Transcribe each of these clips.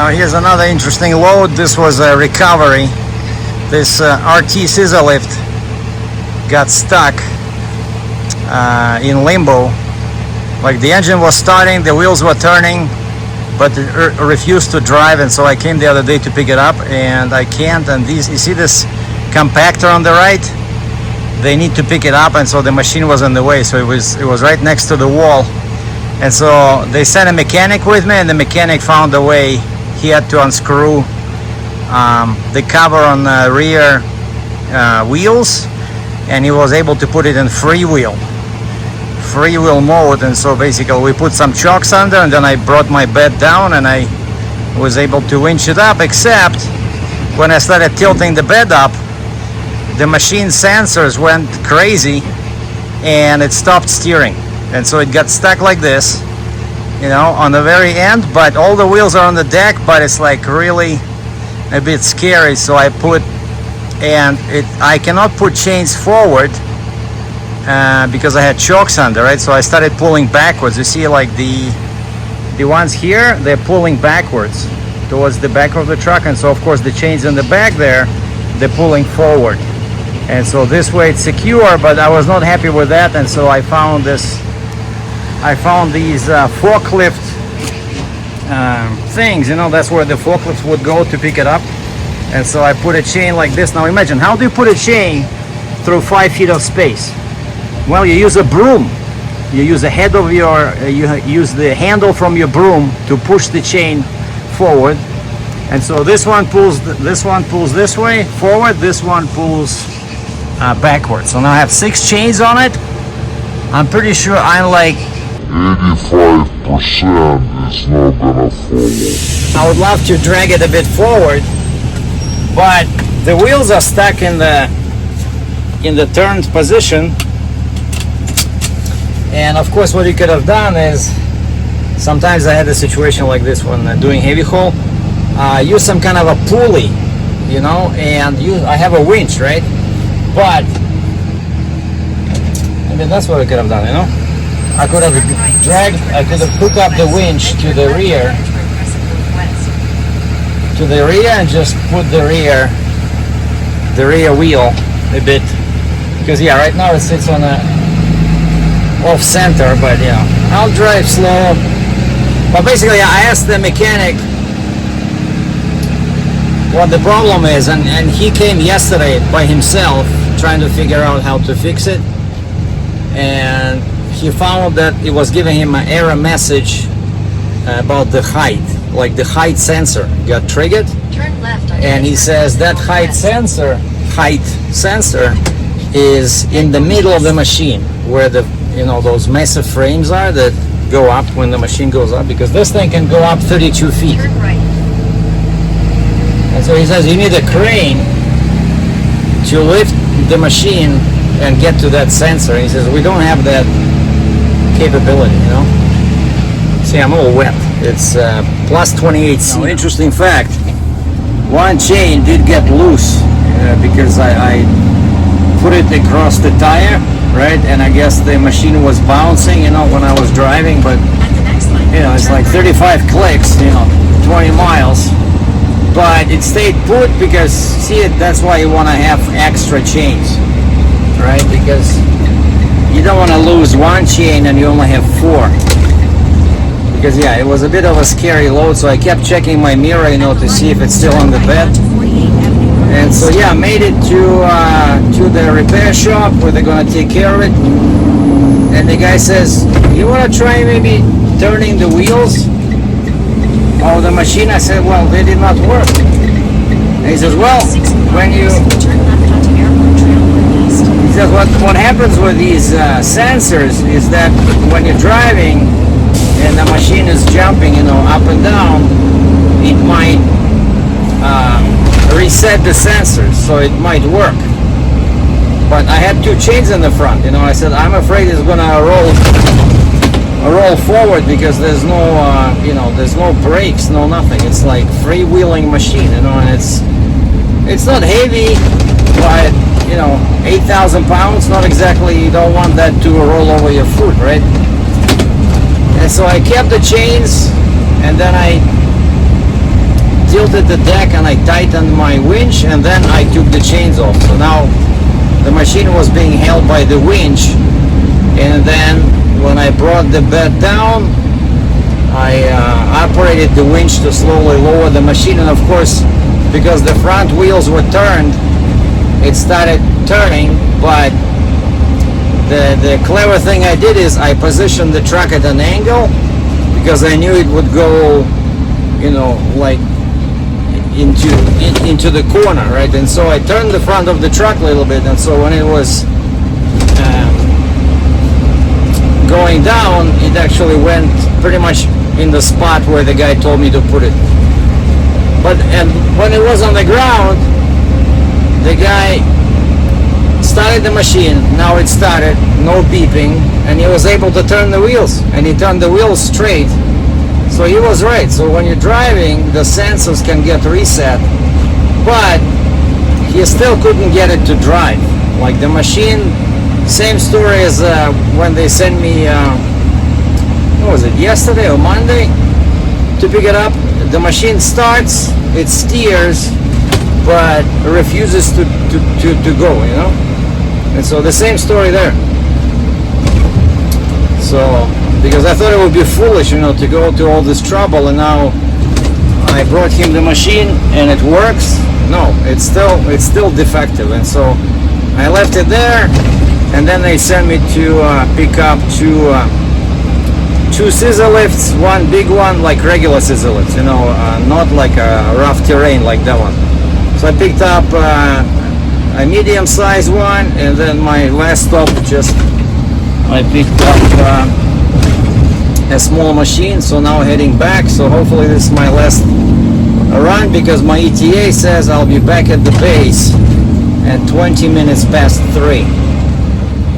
Now here's another interesting load. This was a recovery. This RT scissor lift got stuck in limbo. Like the engine was starting, the wheels were turning, but it refused to drive, and so I came the other day to pick it up, and I can't. And these, you see this compactor on the right? They need to pick it up, and so the machine was in the way, so it was right next to the wall. And so they sent a mechanic with me, and the mechanic found a way. He had to unscrew the cover on the rear wheels, and he was able to put it in freewheel mode. And so basically we put some chocks under, and then I brought my bed down and I was able to winch it up, except when I started tilting the bed up, the machine sensors went crazy and it stopped steering, and so it got stuck like this, you know, on the very end. But all the wheels are on the deck, but it's like really a bit scary. So I cannot put chains forward because I had chokes under, right? So I started pulling backwards. You see, like the ones here, they're pulling backwards towards the back of the truck, and so of course the chains in the back there, they're pulling forward. And so this way it's secure, but I was not happy with that, and so I found these forklift things, you know, that's where the forklifts would go to pick it up. And so I put a chain like this. Now imagine, how do you put a chain through 5 feet of space? Well, you use a broom. You use the head of you use the handle from your broom to push the chain forward. And so this one pulls this way forward, this one pulls backwards. So now I have 6 chains on it. I'm pretty sure I'm like 85% is not gonna follow. I would love to drag it a bit forward, but the wheels are stuck in the turned position. And of course what you could have done is, sometimes I had a situation like this when doing heavy haul, use some kind of a pulley, you know, and I have a winch, right? But I mean, that's what I could have done, you know. I could have hooked up the winch to the rear and just put the rear wheel a bit, because yeah, right now it sits on a off center, but you know, I'll drive slow. But basically I asked the mechanic what the problem is, and he came yesterday by himself trying to figure out how to fix it, and he found that it was giving him an error message about the height, like the height sensor got triggered. Turn left, and he says that height sensor is in the middle of the machine, where the, you know, those massive frames are that go up when the machine goes up, because this thing can go up 32 feet. Turn right. And so he says you need a crane to lift the machine and get to that sensor. And he says we don't have that capability, you know. See, I'm all wet. It's plus 28 C. Now, interesting fact, one chain did get loose because I put it across the tire, right? And I guess the machine was bouncing, you know, when I was driving, but you know, it's like 35 clicks, you know, 20 miles. But it stayed put because, see, that's why you want to have extra chains, right? Because you don't want to lose one chain and you only have 4. Because yeah, it was a bit of a scary load, so I kept checking my mirror, you know, to see if it's still on the bed. And so yeah, made it to the repair shop where they're gonna take care of it. And the guy says, you wanna try maybe turning the wheels of the machine? I said, well, they did not work. And he says, well, when you, he says, what happens with these sensors is that when you're driving and the machine is jumping, you know, up and down, it might reset the sensors, so it might work. But I had 2 chains in the front, you know. I said, I'm afraid it's gonna roll forward because there's no, you know, there's no brakes, no nothing. It's like freewheeling machine, you know, and it's not heavy, but you know, 8,000 pounds, not exactly, you don't want that to roll over your foot, right? And so I kept the chains, and then I tilted the deck and I tightened my winch, and then I took the chains off. So now the machine was being held by the winch, and then when I brought the bed down, I operated the winch to slowly lower the machine, and of course, because the front wheels were turned, it started turning. But the clever thing I did is I positioned the truck at an angle, because I knew it would go, you know, like into the corner, right? And so I turned the front of the truck a little bit, and so when it was going down, it actually went pretty much in the spot where the guy told me to put it. And when it was on the ground, the guy started the machine. Now it started, no beeping, and he was able to turn the wheels, and he turned the wheels straight. So he was right. So when you're driving, the sensors can get reset, but he still couldn't get it to drive. Like the machine, same story as when they sent me, what was it, yesterday or Monday, to pick it up. The machine starts, it steers, but refuses to go, you know? And so the same story there. So, because I thought it would be foolish, you know, to go to all this trouble, and now I brought him the machine and it works. No, it's still defective, and so I left it there, and then they sent me to pick up two scissor lifts, one big one, like regular scissor lifts, you know, not like a rough terrain like that one. So I picked up a medium-sized one, and then my last stop, I picked up a small machine. So now heading back. So hopefully this is my last run, because my ETA says I'll be back at the base at 20 minutes past 3.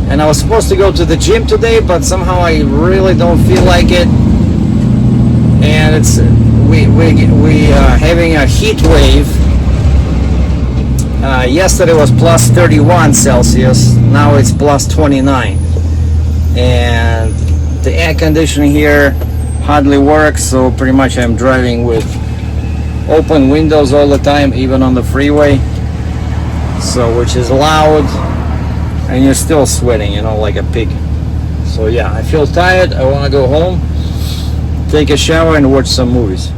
And I was supposed to go to the gym today, but somehow I really don't feel like it. And it's we having a heat wave. Yesterday was plus 31 Celsius. Now it's plus 29, and the air conditioning here hardly works. So pretty much I'm driving with open windows all the time, even on the freeway. So which is loud. And you're still sweating, you know, like a pig. So yeah, I feel tired. I want to go home, take a shower, and watch some movies.